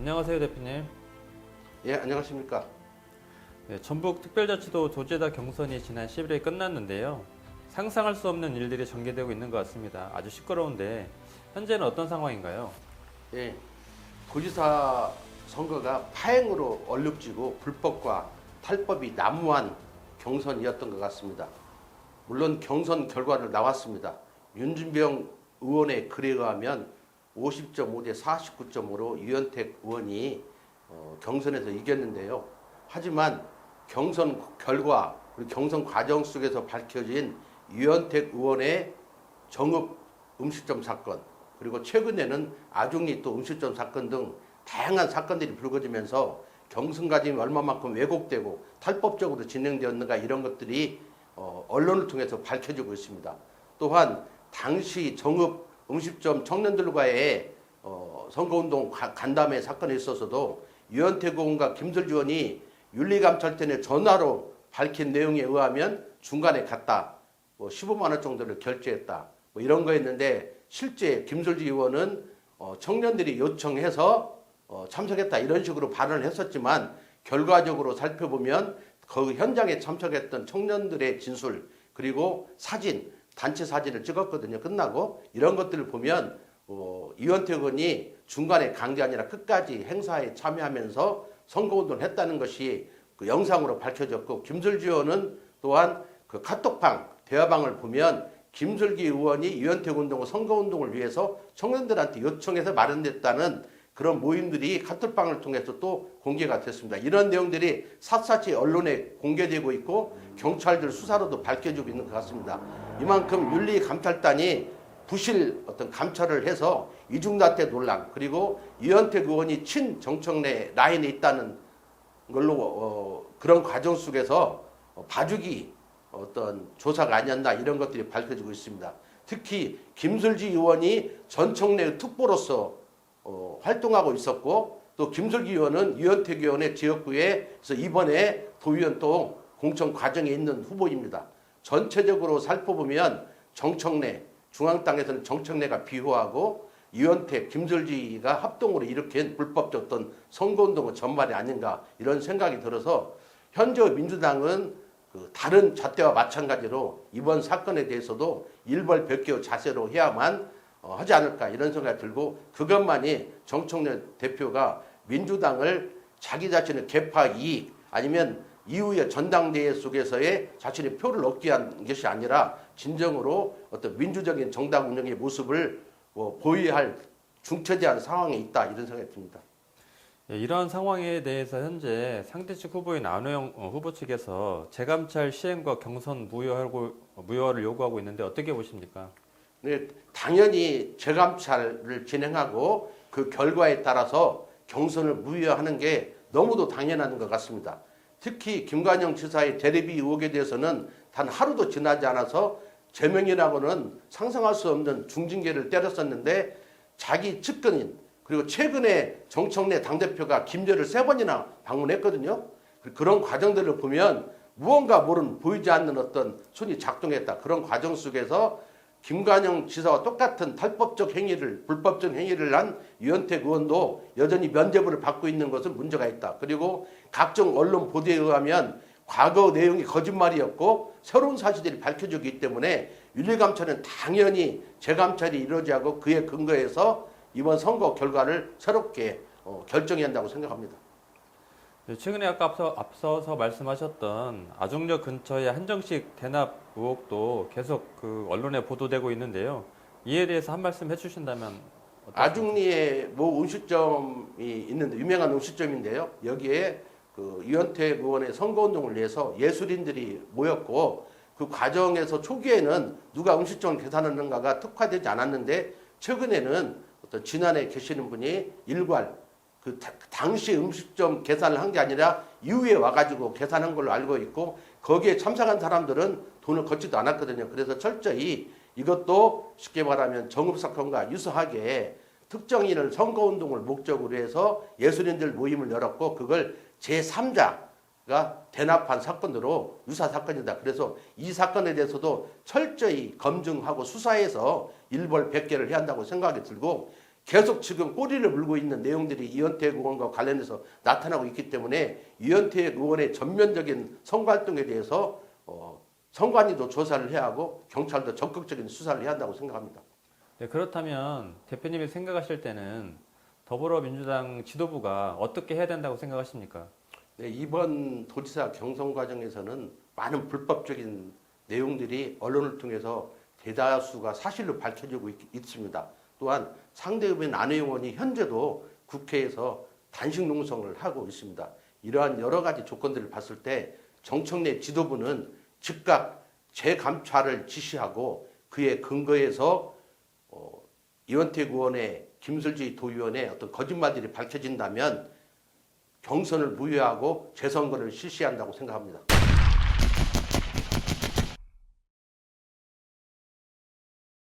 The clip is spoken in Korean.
안녕하세요, 대표님. 예, 안녕하십니까. 네, 전북특별자치도 조재다 경선이 지난 11일에 끝났는데요. 상상할 수 없는 일들이 전개되고 있는 것 같습니다. 아주 시끄러운데 현재는 어떤 상황인가요? 예, 도지사 선거가 파행으로 얼룩지고 불법과 탈법이 난무한 경선이었던 것 같습니다. 물론 경선 결과를 나왔습니다. 윤준병 의원의 글에 의하면 50.5대 49.5로 유현택 의원이 경선에서 이겼는데요. 하지만 경선 결과 그리고 경선 과정 속에서 밝혀진 유현택 의원의 정읍 음식점 사건, 그리고 최근에는 아중리 또 음식점 사건 등 다양한 사건들이 불거지면서 경선 과정이 얼마만큼 왜곡되고 탈법적으로 진행되었는가, 이런 것들이 언론을 통해서 밝혀지고 있습니다. 또한 당시 정읍 음식점 청년들과의 선거운동 간담회 사건에 있어서도 유현택 의원과 김설주 의원이 윤리감찰단에 전화로 밝힌 내용에 의하면 중간에 갔다, 15만 원 정도를 결제했다, 이런 거였는데, 실제 김설주 의원은 청년들이 요청해서 참석했다, 이런 식으로 발언을 했었지만, 결과적으로 살펴보면 그 현장에 참석했던 청년들의 진술, 그리고 사진, 단체 사진을 찍었거든요. 끝나고 이런 것들을 보면 유현택 의원이 중간에 간 게 아니라 끝까지 행사에 참여하면서 선거운동을 했다는 것이 그 영상으로 밝혀졌고, 김슬기 의원은 또한 그 카톡방, 대화방을 보면 김슬기 의원이 유현택 운동과 선거운동을 위해서 청년들한테 요청해서 마련됐다는 그런 모임들이 카톡방을 통해서 또 공개가 됐습니다. 이런 내용들이 샅샅이 언론에 공개되고 있고 경찰들 수사로도 밝혀지고 있는 것 같습니다. 이만큼 윤리감찰단이 부실 어떤 감찰을 해서 이중잣대 논란, 그리고 유현택 의원이 친정청래 라인에 있다는 걸로 그런 과정 속에서 봐주기 어떤 조사가 아니었나, 이런 것들이 밝혀지고 있습니다. 특히 김슬기 의원이 전청래 특보로서 활동하고 있었고, 또 김슬기 의원은 유현택 의원의 지역구에서 이번에 도의원 또 공천 과정에 있는 후보입니다. 전체적으로 살펴보면 정청래, 중앙당에서는 정청래가 비호하고 유현택, 김슬기가 합동으로 일으킨 불법적 어떤 선거운동의 전말이 아닌가, 이런 생각이 들어서 현재 민주당은 그 다른 잣대와 마찬가지로 이번 사건에 대해서도 일벌백계의 자세로 해야만 하지 않을까, 이런 생각이 들고, 그것만이 정청래 대표가 민주당을 자기 자신의 개파 이익 아니면 이후의 전당대회 속에서의 자신의 표를 얻기 위한 것이 아니라 진정으로 어떤 민주적인 정당 운영의 모습을 보여야 할 중차대한 상황에 있다, 이런 생각이 듭니다. 예, 이러한 상황에 대해서 현재 상대 측 후보인 안호영 후보 측에서 재감찰 시행과 경선 무효화를 요구하고 있는데 어떻게 보십니까? 네, 당연히 재감찰을 진행하고 그 결과에 따라서 경선을 무효화하는 게 너무도 당연한 것 같습니다. 특히 김관영 지사의 대리비 의혹에 대해서는 단 하루도 지나지 않아서 제명이라고는 상상할 수 없는 중징계를 때렸었는데, 자기 측근인, 그리고 최근에 정청래 당대표가 김제를 3번이나 방문했거든요. 그런 과정들을 보면 무언가 모른, 보이지 않는 어떤 손이 작동했다. 그런 과정 속에서 김관영 지사와 똑같은 탈법적 행위를, 불법적 행위를 한 유현택 의원도 여전히 면죄부를 받고 있는 것은 문제가 있다. 그리고 각종 언론 보도에 의하면 과거 내용이 거짓말이었고 새로운 사실들이 밝혀지기 때문에 윤리감찰은 당연히 재감찰이 이루어져야 하고, 그에 근거해서 이번 선거 결과를 새롭게 결정해야 한다고 생각합니다. 최근에 아까 앞서서 말씀하셨던 아중역 근처의 한정식 대납 의혹도 계속 그 언론에 보도되고 있는데요. 이에 대해서 한 말씀 해주신다면. 아중리에 모 음식점이 있는데, 유명한 음식점인데요. 여기에 그 유현택 의원의 선거운동을 위해서 예술인들이 모였고, 그 과정에서 초기에는 누가 음식점을 계산하는가가 특화되지 않았는데, 최근에는 어떤 진안에 계시는 분이 일괄 그 당시 음식점 계산을 한 게 아니라 이후에 와가지고 계산한 걸로 알고 있고, 거기에 참석한 사람들은 돈을 걷지도 않았거든요. 그래서 철저히 이것도 쉽게 말하면 정읍사건과 유사하게 특정인을 선거운동을 목적으로 해서 예술인들 모임을 열었고, 그걸 제3자가 대납한 사건으로 유사 사건이다. 그래서 이 사건에 대해서도 철저히 검증하고 수사해서 일벌백계를 해야 한다고 생각이 들고, 계속 지금 꼬리를 물고 있는 내용들이 이현택 의원과 관련해서 나타나고 있기 때문에 이현택 의원의 전면적인 선거활동에 대해서 선관위도 조사를 해야 하고 경찰도 적극적인 수사를 해야 한다고 생각합니다. 네, 그렇다면 대표님이 생각하실 때는 더불어민주당 지도부가 어떻게 해야 된다고 생각하십니까? 네, 이번 도지사 경선 과정에서는 많은 불법적인 내용들이 언론을 통해서 대다수가 사실로 밝혀지고 있습니다. 또한 상대 후보인 안혜영 의원이 현재도 국회에서 단식 농성을 하고 있습니다. 이러한 여러 가지 조건들을 봤을 때 정청래 지도부는 즉각 재감찰을 지시하고 그의 근거에서 이원택 의원의 김슬지 도의원의 어떤 거짓말들이 밝혀진다면 경선을 무효하고 재선거를 실시한다고 생각합니다.